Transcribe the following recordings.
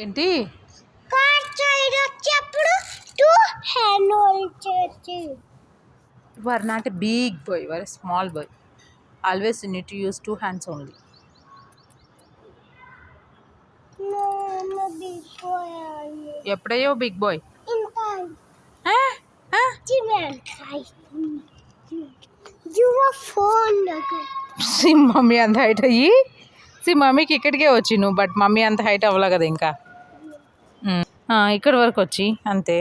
ఏంటి car side వచ్చేప్పుడు two hand hold చేసి you are not a big boy, you are a small boy. Always you need to use 2 hands only. నేను big boy అయ్యి ఎప్పుడయ్యో big boy? ఇంకా చిన్న your phone సి mummy అంత హైట్ అయ్యి మమ్మీకి ఇక్కడికే వచ్చి నువ్వు, బట్ మమ్మీ అంత హైట్ అవ్వలే కదా ఇంకా. ఇక్కడి వరకు వచ్చి అంతే.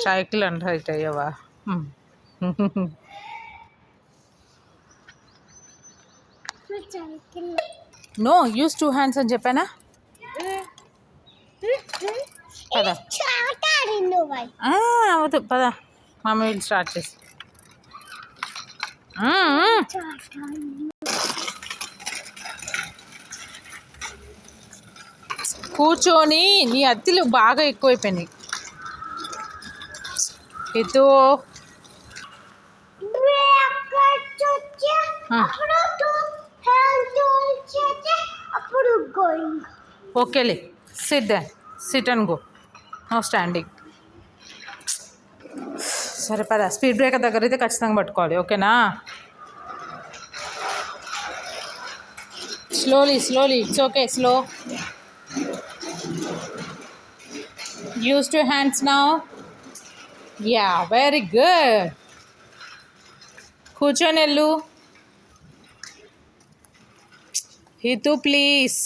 సైకిల్ అంత హైట్ అయ్యావా? నో యూస్ 2 hands అని చెప్పానా? పద అవద్దు, పద మమ్మీ వీళ్ళు స్టార్ట్ చేసి. కూర్చొని నీ అత్తిలు బాగా ఎక్కువైపోయినాయి. ఎత్తు ఓకేలే, sit and go, no standing. సరే పద, స్పీడ్ బ్రేకర్ దగ్గర అయితే ఖచ్చితంగా పట్టుకోవాలి, ఓకేనా? Slowly it's okay, slow. Use 2 hands now. Yeah, very good. కూర్చొని వెళ్ళు. హితు ప్లీజ్.